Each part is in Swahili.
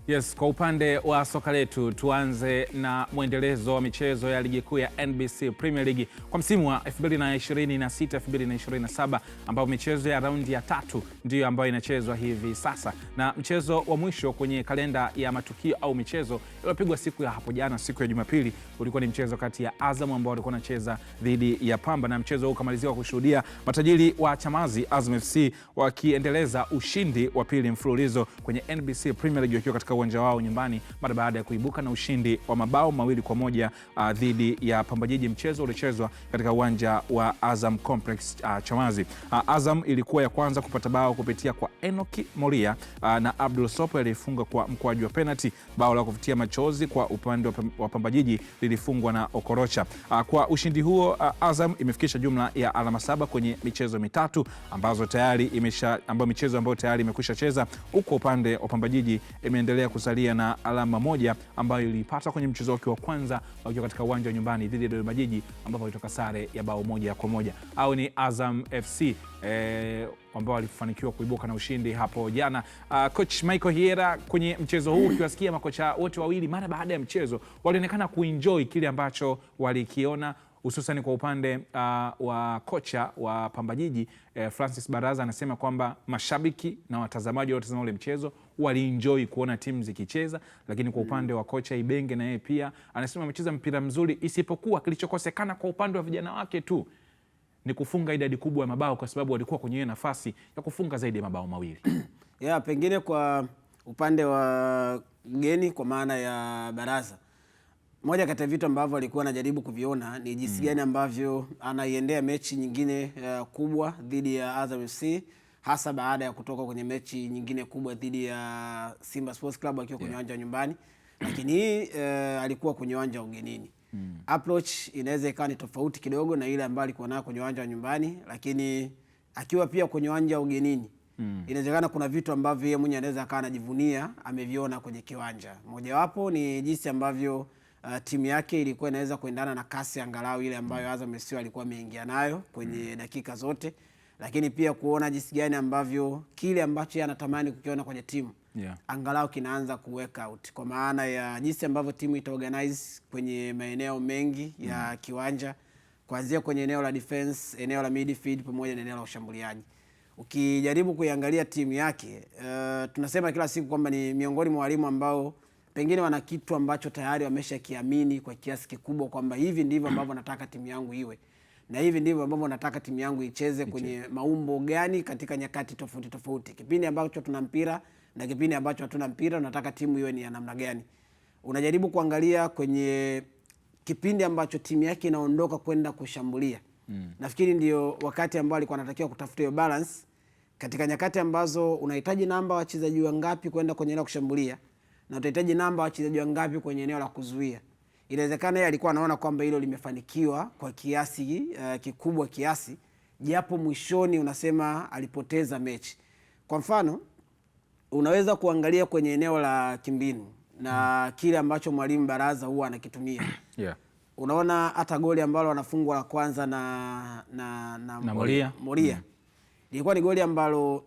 Yes, kwa upande wa soka letu tuanze na mwendelezo wa michezo ya ligi kuu ya NBC Premier League kwa msimu wa 2026-2027 ambao michezo ya raundi ya 3 ndiyo ambayo inachezwa hivi sasa, na mchezo wa mwisho kwenye kalenda ya matukio au michezo iliyopigwa siku ya hapo jana, siku ya Jumapili, ulikuwa ni mchezo kati ya Azam ambao walikuwa wanacheza dhidi ya Pamba, na mchezo huu ukamaliziwa kushuhudia matajiri wa Chamazi Azam FC wakiendeleza ushindi wa pili mfululizo kwenye NBC Premier League wakiwa katika uwanja wao nyumbani mara baada ya kuibuka na ushindi wa mabao 2-1 dhidi ya Pamba Jiji. Mchezo ulichezwa katika uwanja wa Azam Complex Chamazi. Azam ilikuwa ya kwanza kupata bao kupitia kwa Enoki Moria na Abdul Sopo aliyefunga kwa mkwaju wa penalty. Bao la kuvutia machozi kwa upande wa Pamba Jiji lilifungwa na Okorocha. Kwa ushindi huo Azam imefikisha jumla ya alama 7 kwenye michezo mitatu ambayo tayari imekwisha cheza, huko upande wa Pamba Jiji imeendelea kusalia na alama 1 ambayo ilipata kwenye mchezo wake wa kwanza wakiwa katika uwanja wa nyumbani dhidi ya Dodoma Jiji ambapo walitoka sare ya bao 1-1. Au ni Azam FC ambao walifanikiwa kuibuka na ushindi hapo jana. Coach Michael Hiera kwenye mchezo huu, ukiwasikia makocha wote wawili mara baada ya mchezo walionekana kuenjoy kile ambacho walikiona, hususan kwa upande wa kocha wa Pamba Jiji Francis Baraza anasema kwamba mashabiki na watazamaji waliotazama ule mchezo walienjoy kuona timu zikicheza, lakini kwa upande wa kocha Ibenge na yeye pia anasema amecheza mpira mzuri, isipokuwa kilichokosekana kwa upande wa vijana wake tu ni kufunga idadi kubwa ya mabao, kwa sababu walikuwa kwenye nafasi ya kufunga zaidi ya mabao 2. Pengine kwa upande wa geni kwa maana ya Baraza, moja kati ya vitu ambavyo alikuwa anajaribu kuviona ni jinsi gani ambavyo anaiendea mechi nyingine kubwa dhidi ya Azam FC, hasa baada ya kutoka kwenye mechi nyingine kubwa dhidi ya Simba Sports Club akiwa kwenye uwanja wa nyumbani, lakini hii alikuwa kwenye uwanja wa ugenini. Approach inaweza ikawa ni tofauti kidogo na ile ambayo alikuwa nayo kwenye uwanja wa nyumbani, lakini akiwa pia kwenye uwanja wa ugenini inawezekana kuna vitu ambavyo yeye mwenyewe anaweza akawa anajivunia ameviona kwenye kiwanja. Mojawapo ni jinsi ambavyo timu yake ilikuwa inaweza kuendana na kasi angalau ile ambayo Azam FC alikuwa ameingia nayo kwenye dakika zote, lakini pia kuona jinsi gani ambavyo kile ambacho anatamani kukiona kwenye timu angalau kinaanza kuwork out, kwa maana ya jinsi ambavyo timu itaorganize kwenye maeneo mengi ya kiwanja, kuanzia kwenye eneo la defense, eneo la midfield pamoja na eneo la ushambuliaji. Ukijaribu kuiangalia timu yake, tunasema kila siku kwamba ni miongoni mwa walimu ambao pengine wana kitu ambacho tayari wameshakiamini kwa kiasi kikubwa, kwamba hivi ndivyo ambavyo nataka timu yangu iwe na hivi ndivyo ambavyo nataka timu yangu icheze kwenye maumbo gani katika nyakati tofauti tofauti. Kipindi ambacho tuna mpira na kipindi ambacho hatuna mpira, nataka timu iwe ni ya namna gani. Unajaribu kuangalia kwenye kipindi ambacho timu yake inaondoka kwenda kushambulia. Nafikiri ndio wakati ambao alikuwa anatakiwa kutafuta hiyo balance katika nyakati ambazo unahitaji namba wachezaji wangapi kwenda kwenye eneo la kushambulia na utahitaji namba wachezaji wangapi kwenye eneo la kuzuia. Inawezekana yeye alikuwa anaona kwamba hilo limefanikiwa kwa kiasi kikubwa kiasi, japo mwishoni unasema alipoteza mechi. Kwa mfano, unaweza kuangalia kwenye eneo la kimbinu na kile ambacho mwalimu Baraza huwa anakitumia. Unaona hata goli ambalo wanafungwa la kwanza na Moria. Ilikuwa ni goli ambalo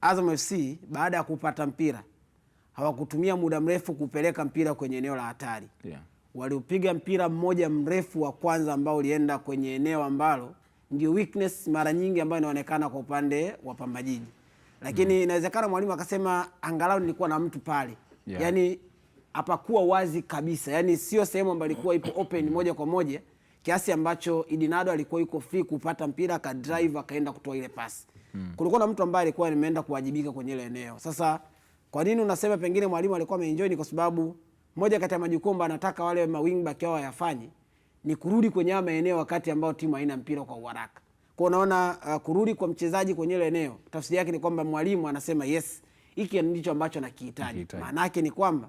Azam FC baada ya kupata mpira hawakutumia muda mrefu kupeleka mpira kwenye eneo la hatari. Waliupiga mpira mmoja mrefu wa kwanza ambao ulienda kwenye eneo ambalo ndio weakness mara nyingi ambayo inaonekana kwa upande wa Pamba Jiji. Lakini inawezekana mwalimu akasema angalau nilikuwa na mtu pale. Yaani hapakuwa wazi kabisa. Yaani sio sehemu ambayo ilikuwa ipo open moja kwa moja, kiasi ambacho Idinado alikuwa yuko free kupata mpira ka drive akaenda kutoa ile pasi. Kulikuwa na mtu ambaye alikuwa ameenda kuwajibika kwenye ile eneo. Sasa kwa nini unasema pengine mwalimu alikuwa ameenjoy? Ni kwa sababu moja kati ya majukumu anataka wale ma wing back wao yafanye ni kurudi kwenye maeneo wakati ambao timu haina mpira kwa haraka. Kwa unaona kurudi kwa mchezaji kwenye ile eneo, tafsiri yake ni kwamba mwalimu anasema yes, hiki ndicho ambacho nakihitaji. Maana yake ni kwamba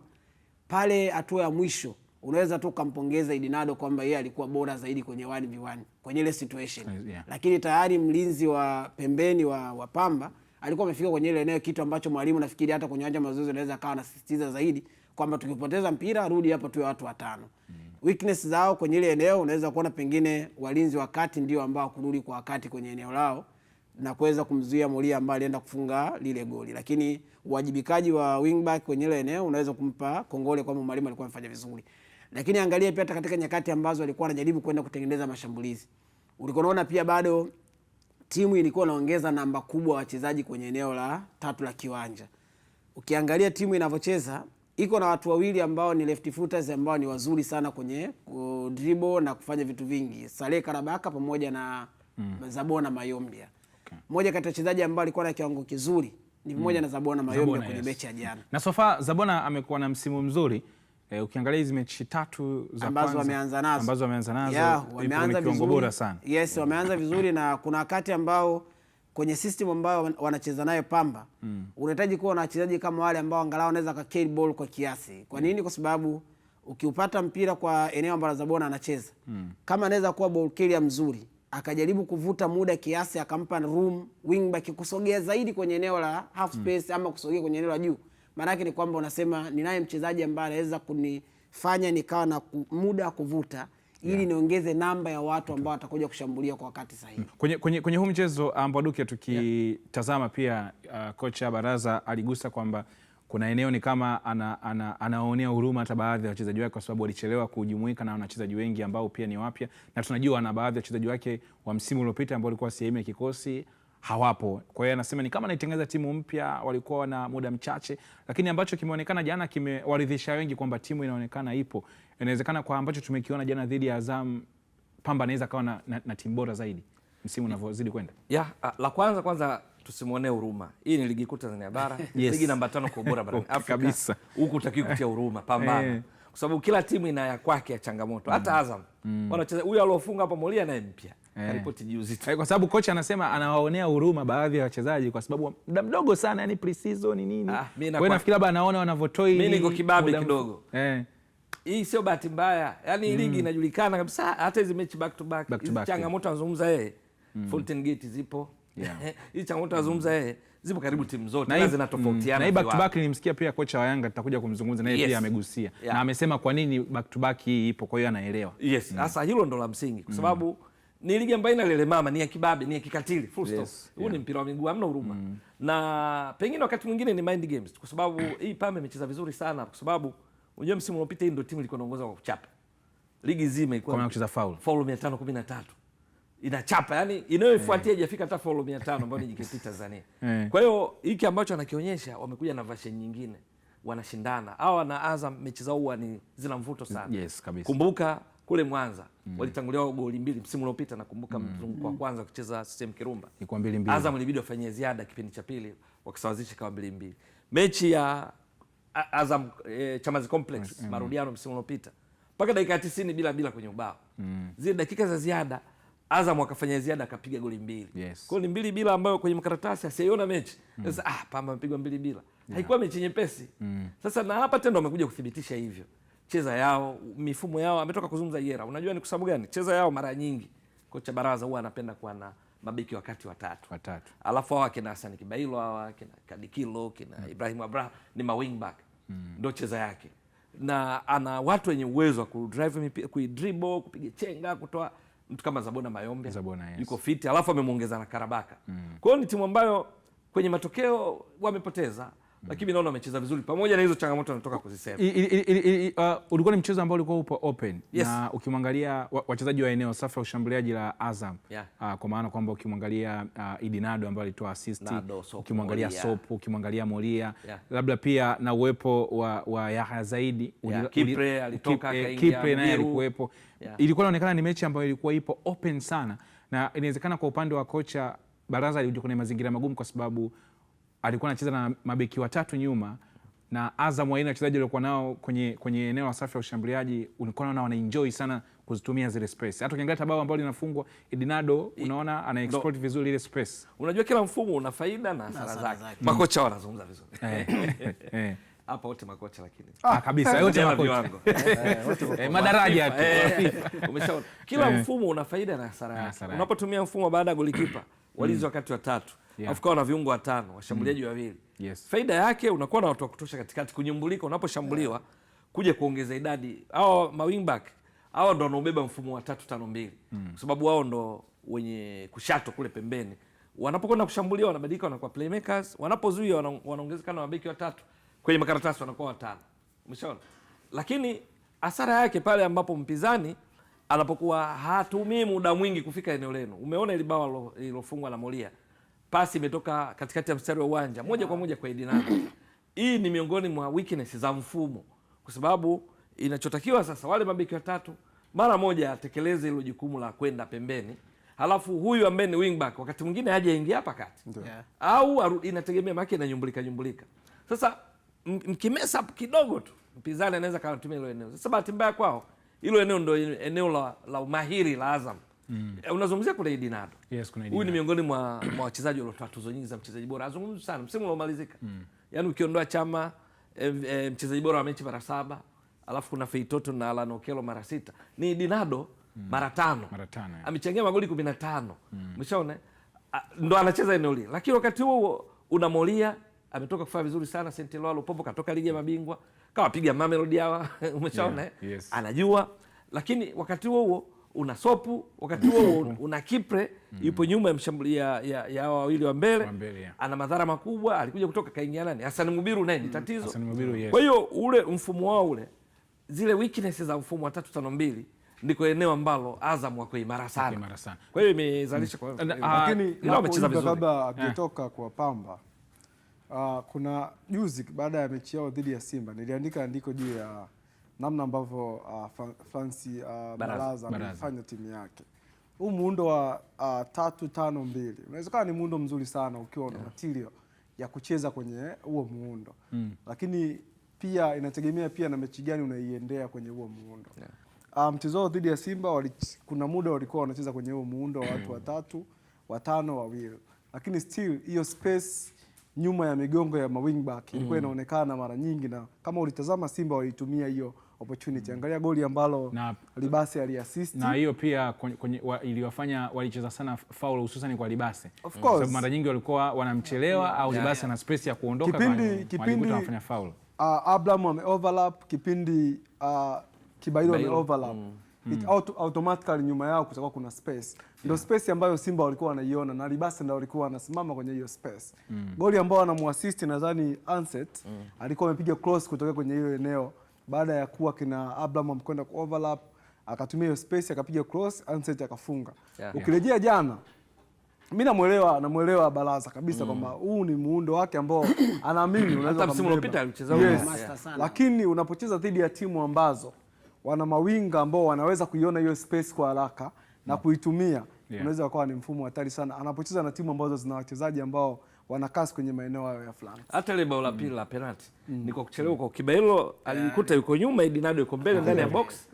pale hatua ya mwisho unaweza tu kumpongeza Idinado kwamba yeye alikuwa bora zaidi kwenye 1v1 kwenye ile situation. Lakini tayari mlinzi wa pembeni wa Pamba alikuwa amefika kwenye ile eneo, kitu ambacho mwalimu nafikiri hata kwenye uwanja mazoezi anaweza akawa anasisitiza zaidi kwamba tukipoteza mpira rudi hapo tuwe watu 5. Weakness zao kwenye ile eneo unaweza kuona pengine walinzi wa kati ndio ambao kurudi kwa wakati kwenye eneo lao na kuweza kumzuia Moria ambaye alienda kufunga lile goli. Lakini uwajibikaji wa wingback kwenye ile eneo unaweza kumpa kongole kwamba mwalimu alikuwa amefanya vizuri. Lakini angalia pia katika nyakati ambazo alikuwa anajaribu kwenda kutengeneza mashambulizi, ulikuwa unaona pia bado timu ilikuwa inaongeza namba kubwa wachezaji kwenye eneo la tatu la kiwanja. Ukiangalia timu inavyocheza iko na watu wawili ambao ni left footers ambao ni wazuri sana kwenye dribble na kufanya vitu vingi, Saleh Karabaka pamoja na Zabona Mayombia. Mmoja kati ya wachezaji ambao alikuwa na kiwango kizuri ni mmoja na Zabona Mayombia kwenye mechi ya jana. Na so far Zabona amekuwa na msimu mzuri. Ukiangalia hizi mechi 3 za ambazo wameanza nazo wameanza vizuri bora sana. Yes, wameanza vizuri na kuna wakati ambao kwenye system ambao wanacheza nayo Pamba unahitaji kuwa na wachezaji kama wale ambao angalau wanaweza ka carry ball kwa kiasi. Kwa nini? Kwa sababu ukiupata mpira kwa eneo ambalo Zabona anacheza, kama anaweza kuwa ball carrier mzuri, akajaribu kuvuta muda kiasi, akampa room wingback kusogea zaidi kwenye eneo la half space ama kusogea kwenye eneo la juu, maana yake ni kwamba unasema ninaye mchezaji ambaye anaweza kunifanya nikawa na muda kuvuta ili niongeze namba ya watu ambao watakuja kushambulia kwa wakati sahihi. Kwenye huu mchezo ambao Duke tukitazama pia kocha Baraza aligusa kwamba kuna eneo ni kama anaonea huruma hata baadhi ya wachezaji wake kwa sababu walichelewa kujumuika na wachezaji wengi ambao pia ni wapya, na tunajua na baadhi ya wachezaji wake wa msimu uliopita ambao walikuwa sehemu ya kikosi hawapo. Kwa hiyo anasema ni kama anaitengeneza timu mpya, walikuwa na muda mchache, lakini ambacho kimeonekana jana kimewaridhisha wengi kwamba timu inaonekana ipo. Inawezekana kwa ambacho tumekiona jana dhidi ya Azam, Pamba anaweza kawa na timu bora zaidi msimu unavyozidi kwenda. La kwanza tusimuonee huruma. Hii ni ligi kuu Tanzania bara, ligi namba 5 kwa ubora barani Afrika. Kabisa. Huku utakiwa kutia huruma, pambana. Kwa sababu kila timu ina ya kwake ya changamoto. Hata Azam wanacheza, huyu aliofunga hapa Moria naye mpya. Karipoti juzi tu. Kwa sababu kocha anasema anawaonea huruma baadhi ya wachezaji kwa sababu muda mdogo sana, yani pre-season nini. Wewe nafikiri labda anaona wanavyotoi. Mimi niko kibabe kidogo. Hii sio bahati mbaya. Yaani ligi inajulikana kabisa, hata hizo mechi back to back. Changamoto anazungumza yeye. Fountain Gate zipo. Hii changamoto anazungumza yeye. Zipo karibu timu zote na zinatofautiana. Na hii back to back nilimsikia pia kocha wa Yanga tutakuja kumzungumza naye pia amegusia. Na amesema kwa nini back to back hii ipo, kwa hiyo anaelewa. Sasa hilo ndo la msingi kwa sababu ni ligi ambayo inalele mama, ni ya kibabe, ni ya kikatili, full stop. Huu ni mpira wa miguu, hamna huruma. Na pengine wakati mwingine ni mind games kwa sababu hii Pamba imecheza vizuri sana kwa sababu unajua msimu uliopita hii ndio timu ilikuwa inaongoza kwa kuchapa. Ligi nzima ilikuwa kwa kucheza foul 513. Inachapa, yani inayofuatia haijafika hata foul 500 ambayo ni JKT Tanzania. Kwa hiyo hiki ambacho anakionyesha, wamekuja na version nyingine, wanashindana. Hawa na Azam mechi zao huwa ni zina mvuto sana. Yes, kabisa. Kumbuka kule Mwanza walitangulia goli 2 msimu uliopita, nakumbuka mzunguko wa kwanza kucheza system Kirumba. Ilikuwa 2-2. Azam ilibidi wafanyie ziada kipindi cha pili wakisawazisha kama 2-2. Mechi ya Azam Chamazi Complex marudiano msimu uliopita mpaka dakika 90 bila kwenye ubao. Zile dakika za ziada Azam wakafanya ziada akapiga goli 2. Kwa hiyo ni 2-2 ambayo kwenye makaratasi asiona mechi. Sasa Pamba mpigwa 2-2. Haikuwa mechi nyepesi. Sasa na hapa tendo wamekuja kuthibitisha hivyo. Cheza yao, mifumo yao, ametoka kuzungumza Yera. Unajua ni kwa sababu gani? Cheza yao mara nyingi kocha Baraza huwa anapenda kuwa na mabeki wakati watatu. Alafu hawa kina Hassan Kibailo, hawa kina Kadikilo, kina Ibrahim Abraham ni ma wing back. Ndio cheza yake. Na ana watu wenye uwezo wa kudrive kuidribble, kupiga chenga, kutoa mtu kama Zabona Mayombe. Yuko fit, alafu amemuongeza na Karabaka. Kwa hiyo ni timu ambayo kwenye matokeo wamepoteza, lakini naona wamecheza vizuri pamoja na hizo changamoto wanatoka kuzisema. Ulikuwa ni mchezo ambao ulikuwa upo open. Na ukimwangalia wachezaji wa eneo safu ya ushambuliaji la Azam, kwa maana kwamba ukimwangalia Idinado ambaye alitoa assist, ukimwangalia Sopo, ukimwangalia Moria, labda pia na uwepo wa Yahya Zaidi, Kipre alitoka akaingia, Kipre naye alikuwepo. Ilikuwa inaonekana ni mechi ambayo ilikuwa ipo open sana, na inawezekana kwa upande wa kocha Baraza alikuwa kwenye mazingira magumu kwa sababu alikuwa anacheza na mabeki watatu nyuma, na Azam aina wachezaji walikuwa nao kwenye eneo la safu ya ushambuliaji, ulikuwa unaona wana enjoy sana kuzitumia zile space. Hata ukiangalia tabao ambalo linafungwa Edinado, unaona ana exploit vizuri ile space. Unajua kila mfumo una faida na hasara zake. Makocha wanazungumza vizuri. Hapa wote makocha lakini. Kabisa, yote makocha. Madaraja tu. Umeshaona. Kila mfumo una faida na hasara yake. Unapotumia mfumo baada ya golikipa, walinzi wakati wa 3, afukawa na viungo 5, washambuliaji 2. Faida yake unakuwa na watu wa kutosha katikati kunyumbulika unaposhambuliwa, kuja kuongeza idadi. Hao ma wing back, hao ndo wanaobeba mfumo wa 3-5-2. Kwa sababu wao ndo wenye kushato kule pembeni, wanapokwenda kushambulia wanabadilika, wanakuwa playmakers, wanapozuia wanaongezeka na mabeki watatu, kwenye makaratasi wanakuwa watano. Umeshaona? Lakini hasara yake pale ambapo mpinzani anapokuwa hatumii muda mwingi kufika eneo lenu. Umeona ile bao lilofungwa na Molia, pasi imetoka katikati ya mstari wa uwanja moja kwa moja kwa Edinano. Hii ni miongoni mwa weakness za mfumo, kwa sababu inachotakiwa sasa wale mabeki watatu mara moja atekeleze hilo jukumu la kwenda pembeni, halafu huyu ambaye ni wingback wakati mwingine haje aingia hapa kati, au inategemea maki na nyumbulika. Sasa mkimesa kidogo tu mpinzani anaweza katumia hilo eneo. Sasa bahati mbaya kwao hilo eneo ndio eneo la umahiri la Azam. Unazungumzia kule Edinado. Yes, kuna huyu ni miongoni mwa wachezaji waliotoa tuzo nyingi za mchezaji bora. Azungumzi sana msimu uliomalizika. Yaani ukiondoa Chama mchezaji bora wa mechi mara 7, alafu kuna Feitoto na Alan Okello mara 6. Ni Edinado mara 5. Amechangia magoli 15. Umeshaona? Ndo anacheza eneo lile. Lakini wakati huo una Molia ametoka kufanya vizuri sana, Sentelwa Lupopo katoka ligi ya mabingwa, kawapiga Mamelodi hawa. Umeshaona? Yes. Anajua. Lakini wakati huo una Sopu, wakati huo una Kipre yupo nyuma ya mshambulia ya hawa wawili wa mbele. Ana madhara makubwa, alikuja kutoka kaingia nani? Hassan Mubiru naye ni tatizo. Hassan Mubiru, yes. Kwa hiyo ule mfumo wao ule, zile weaknesses za mfumo wa 3-5-2 ndiko eneo ambalo Azam wako imara sana. Kwa hiyo imezalisha kwa lakini kabla akitoka kwa Pamba, kuna juzi baada ya mechi yao dhidi ya Simba niliandika andiko juu ya namna ambavyo Francis Baraza amefanya timu yake. Huu muundo wa 3-5-2 unawezekana ni muundo mzuri sana ukiwa na material ya kucheza kwenye huo muundo, lakini pia inategemea pia na mechi gani unaiendea kwenye huo muundo. Mchezo wao dhidi ya Simba kuna muda walikuwa wanacheza kwenye huo muundo wa watu watatu, watano, wawili, lakini still hiyo space nyuma ya migongo ya wingback ilikuwa inaonekana mara nyingi, na kama ulitazama Simba walitumia hiyo opportunity. Angalia goli ambalo Libase aliassist, na hiyo pia iliwafanya walicheza sana foul, hususan kwa Libase. Of course. Sababu mara nyingi walikuwa wanamchelewa au Libase ana space ya kuondoka, kipindi wanafanya foul. Abraham ame overlap, kipindi Kibailo ame overlap. Automatically nyuma yao kutakuwa kuna space. Ndio space ambayo Simba walikuwa wanaiona, na Libase ndio walikuwa wanasimama kwenye hiyo space. Goli ambao anamuassist nadhani Anset alikuwa amepiga cross kutoka kwenye hiyo eneo baada ya kuwa kina Abraham amekwenda ku overlap, akatumia hiyo space akapiga cross, Anset akafunga. Ukirejea jana, mimi namuelewa Baraza kabisa kwamba huu ni muundo wake ambao anaamini unaweza msimu uliopita alicheza master sana. Lakini unapocheza dhidi ya timu ambazo wana mawinga ambao wanaweza kuiona hiyo space kwa haraka na kuitumia, unaweza kuwa ni mfumo hatari sana anapocheza na timu ambazo zina wachezaji ambao wanakaa kwenye maeneo hayo ya flank. Hata ile bao la pili la penalty ni kwa kuchelewa kwa Kibailo, alikuta yuko nyuma, Edinado yuko mbele ndani ya box.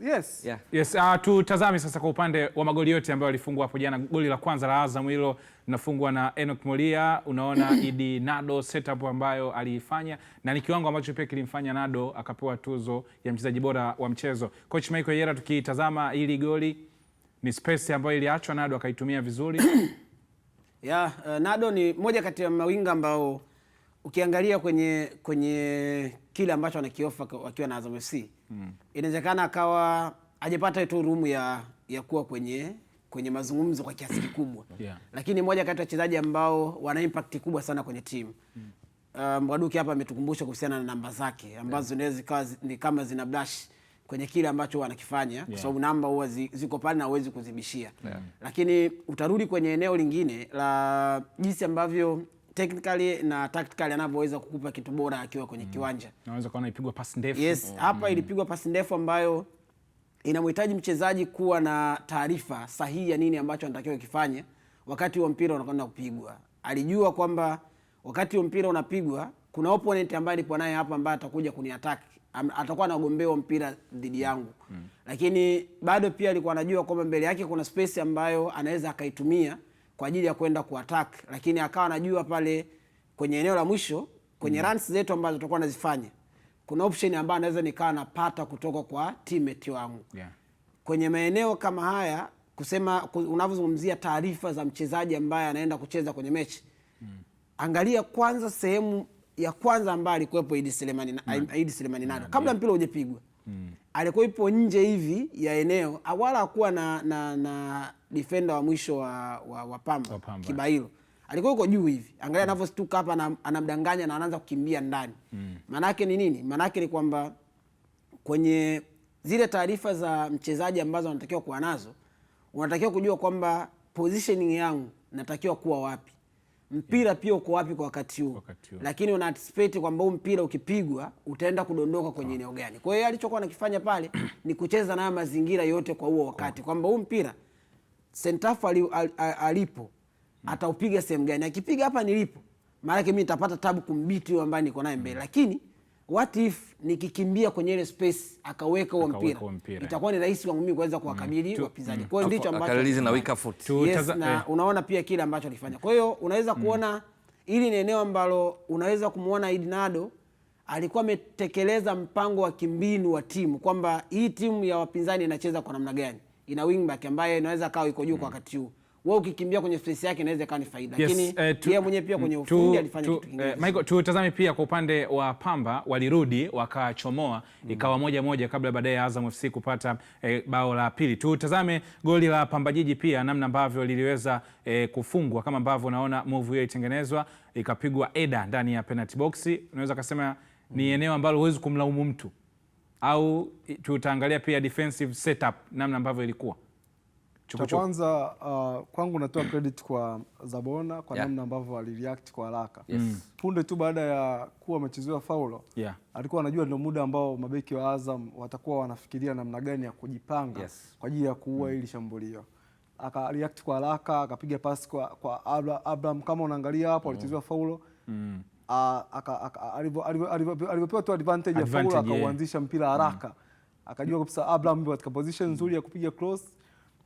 Yes. Tutazame sasa kwa upande wa magoli yote ambayo walifungwa hapo jana. Goli la kwanza la Azam hilo linafungwa na Enoch Molia. Unaona Edinado setup ambayo aliifanya, na ni kiwango ambacho pia kilimfanya Nado akapewa tuzo ya mchezaji bora wa mchezo. Coach Michael Yera, tukitazama hili goli, ni space ambayo iliachwa, Nado akaitumia vizuri. Nado ni moja kati ya mawinga ambao ukiangalia kwenye kile ambacho anakiofa wakiwa na Azam FC, inawezekana akawa hajapata tu room ya kuwa kwenye mazungumzo kwa kiasi kikubwa. Lakini moja kati ya wachezaji ambao wana impact kubwa sana kwenye timu. Mwaduki hapa ametukumbusha kuhusiana na namba zake ambazo zinaweza zikawa ni kama zina blush kwenye kile ambacho wanakifanya, kwa sababu namba huwa ziko pale na huwezi kuzibishia. Lakini utarudi kwenye eneo lingine la jinsi ambavyo technically na tactically anavyoweza kukupa kitu bora akiwa kwenye kiwanja. Naweza kuona ipigwa pasi ndefu. Yes, hapa ilipigwa pasi ndefu ambayo inamhitaji mchezaji kuwa na taarifa sahihi ya nini ambacho anatakiwa kufanya wakati wa mpira unakwenda kupigwa. Alijua kwamba wakati wa mpira unapigwa kuna opponent ambaye alipo naye hapa ambaye atakuja kuniattack, atakuwa anagombea mpira dhidi yangu. Lakini bado pia alikuwa anajua kwamba mbele yake kuna space ambayo anaweza akaitumia kwa ajili ya kwenda kuattack, lakini akawa anajua pale kwenye eneo la mwisho kwenye runs zetu ambazo tutakuwa tunazifanya kuna option ambayo anaweza nikaa napata kutoka kwa teammate wangu. Kwenye maeneo kama haya, kusema unavyozungumzia taarifa za mchezaji ambaye anaenda kucheza kwenye mechi, angalia kwanza sehemu ya kwanza ambayo alikuwepo Idi Selemani Nado kabla mpira hujapigwa. Alikuwa ipo nje hivi ya eneo, wala hakuwa na defender wa mwisho wa Pamba Kibailo. alikuwa yuko juu hivi, angalia anavyostuka hapa, anamdanganya na anaanza kukimbia ndani. Maana yake ni nini? Maana yake ni kwamba kwenye zile taarifa za mchezaji ambazo anatakiwa kuwa nazo, unatakiwa kujua kwamba positioning yangu natakiwa kuwa wapi, mpira pia uko wapi kwa wakati huu, lakini una anticipate kwamba huu mpira ukipigwa utaenda kudondoka kwenye eneo gani. Kwa hiyo alichokuwa anakifanya pale ni kucheza nayo mazingira yote kwa huo wakati, kwamba huu mpira sentafu alipo ataupiga sehemu gani, akipiga hapa nilipo, maana yake mimi nitapata tabu kumbiti huyo ambaye niko naye mbele, lakini what if nikikimbia kwenye ile space akaweka huo mpira, itakuwa ni rahisi kwangu mimi kuweza kuwakabili wapinzani. Kwa hiyo ndicho ambacho akalizi na wika foot. Yes, na unaona pia kile ambacho alifanya. Kwa hiyo unaweza kuona ili ni eneo ambalo unaweza kumuona Idinado alikuwa ametekeleza mpango wa kimbinu wa timu, kwamba hii timu ya wapinzani inacheza kwa namna gani, ina wingback ambaye inaweza kawa iko juu kwa wakati huu, wewe ukikimbia kwenye space yake inaweza ikawa ni faida, lakini yeye mwenyewe pia kwenye ufundi alifanya kitu kingine. Michael, tutazame pia kwa upande wa Pamba, walirudi wakachomoa ikawa 1-1 kabla baadaye Azam FC kupata bao la pili. Tutazame goli la Pamba Jiji pia namna ambavyo liliweza kufungwa, kama ambavyo unaona move hiyo itengenezwa ikapigwa eda ndani ya penalty box. Unaweza kusema ni eneo ambalo huwezi kumlaumu mtu, au tutaangalia pia defensive setup namna ambavyo ilikuwa. Cha kwanza kwangu natoa credit kwa Zabona kwa namna ambavyo alireact kwa haraka. Punde tu baada ya kuwa amechezewa faulo, alikuwa anajua ndio muda ambao mabeki wa Azam watakuwa wanafikiria namna gani ya kujipanga kwa ajili ya kuua ili shambulio. Aka react kwa haraka, akapiga pasi kwa Abraham. Kama unaangalia hapo alichezewa faulo, alivyopewa tu advantage ya faulo akauanzisha mpira haraka. Akajua kabisa Abraham katika position nzuri ya kupiga cross,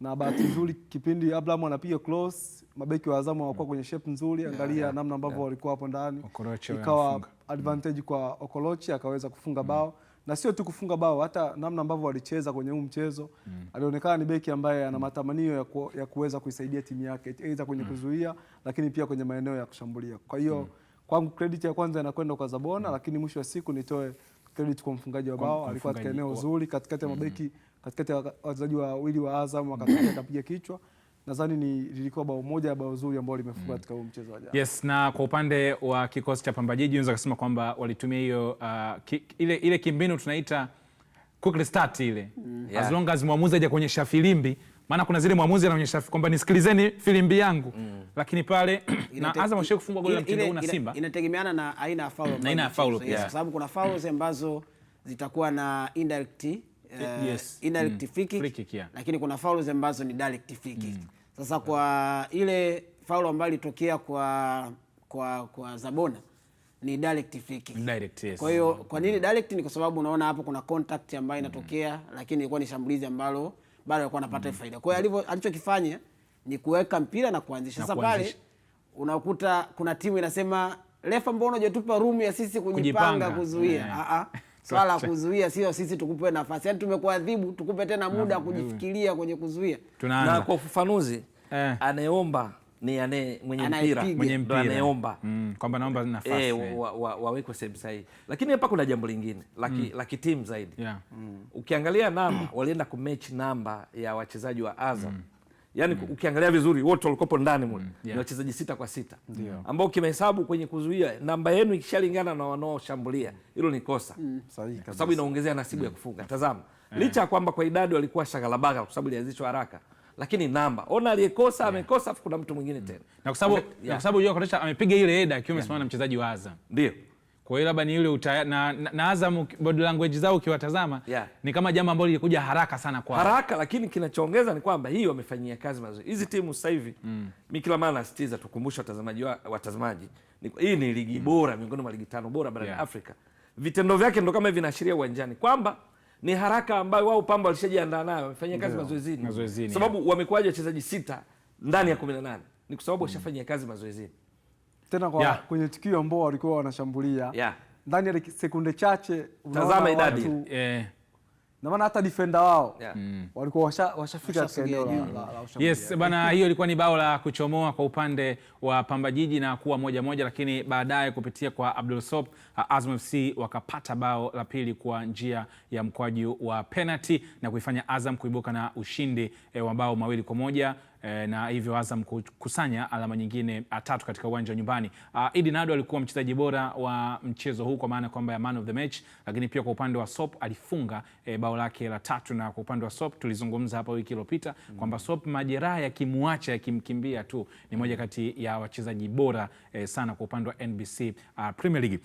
na bahati nzuri kipindi Abraham anapiga close, mabeki wa Azam walikuwa kwenye shape nzuri. Angalia namna ambavyo walikuwa hapo ndani, ikawa advantage kwa Okorochi, akaweza kufunga bao. Na sio tu kufunga bao, hata namna ambavyo walicheza kwenye huu mchezo, alionekana ni beki ambaye ana matamanio ya kuweza kuisaidia timu yake, aidha kwenye kuzuia, lakini pia kwenye maeneo ya kushambulia. Kwa hiyo kwangu credit ya kwanza inakwenda kwa Zabona, lakini mwisho wa siku nitoe credit kwa mfungaji wa bao. Alikuwa katika eneo zuri katikati ya mabeki, katikati ya wachezaji wawili wa Azam, akapiga kichwa. Nadhani lilikuwa bao moja, bao zuri ambalo limefungwa katika huu mchezo wa jana. Yes, na kwa upande wa kikosi cha Pamba Jiji unaweza kusema kwamba walitumia hiyo ile kimbinu tunaita quick restart ile. As long as mwamuzi haja kuonyesha filimbi, maana kuna zile mwamuzi anaonyesha kwamba nisikilizeni filimbi yangu, lakini pale na Azam washe kufungwa goli la mtindo huu na Simba. Inategemeana na aina ya foul, kwa sababu kuna fouls ambazo zitakuwa na indirect indirect free kick, lakini kuna fouls ambazo ni direct free kick. Sasa kwa ile foul ambayo ilitokea kwa Zabona ni direct free kick. Kwa hiyo kwa nini direct? Ni kwa sababu unaona hapo kuna contact ambayo inatokea, lakini ilikuwa ni shambulizi ambalo bado alikuwa anapata faida. Kwa hiyo alichokifanya ni kuweka mpira na kuanzisha. Sasa pale unakuta kuna timu inasema refa, mbona hujatupa room ya sisi kujipanga kuzuia? Swala kuzuia sio sisi tukupe nafasi, yaani tumekuadhibu tukupe tena muda kujifikiria kwenye kuzuia. Na kwa ufafanuzi anayeomba ni mwenye mpira anayeomba kwamba naomba nafasi wawekwe sehemu sahihi. Lakini hapa kuna jambo lingine la kitimu zaidi. Ukiangalia namba walienda kumatch namba ya wachezaji wa Azam. Yaani ukiangalia vizuri wote walikopo ndani mule ni wachezaji 6 kwa 6. Ambao kimehesabu kwenye kuzuia namba yenu ikishalingana na wanaoshambulia, hilo ni kosa. Kwa sababu inaongezea nasibu ya kufunga. Tazama, licha ya kwamba kwa idadi walikuwa shagalabaga kwa sababu ilianzishwa haraka, lakini namba ona aliyekosa amekosa, afu kuna mtu mwingine tena. Na kwa sababu yeye kocha amepiga ile header akiwa amesimama na mchezaji wa Azam. Ndio. Kwa hiyo labda ni ile na Azam body language zao ukiwatazama ni kama jambo ambalo lilikuja haraka sana kwa haraka, lakini kinachoongeza ni kwamba hii wamefanyia kazi mazuri. Hizi timu sasa hivi mimi kila mara nasitiza tukumbushe watazamaji hii ni ligi bora miongoni mwa ligi 5 bora barani Afrika. Vitendo vyake ndio kama hivi vinaashiria uwanjani kwamba ni haraka ambayo wao Pamba walishajiandaa nayo, wamefanyia kazi mazoezini. Sababu wamekuaje wachezaji 6 ndani ya 18? Ni kwa sababu washafanyia kazi mazoezini. Tena kwenye tukio ambao walikuwa wanashambulia ndani ya sekunde chache, tazama idadi na maana hata defender wao walikuwa washafika katika eneo la ushambuliaji. Yes bana, hiyo ilikuwa ni bao la kuchomoa kwa upande wa Pamba Jiji na kuwa 1-1, lakini baadaye kupitia kwa Abdul Sop Azam FC wakapata bao la pili kwa njia ya mkwaju wa penalty na kuifanya Azam kuibuka na ushindi wa bao 2-1. na hivyo Azam kukusanya alama nyingine 3 katika uwanja wa nyumbani. Idi Nado alikuwa mchezaji bora wa mchezo huu kwa maana kwamba ya man of the match, lakini pia kwa upande wa Sop alifunga bao lake la 3, na kwa upande wa Sop tulizungumza hapa wiki iliyopita kwamba Sop majeraha yakimwacha yakimkimbia tu ni moja kati ya wachezaji bora sana kwa upande wa NBC Premier League.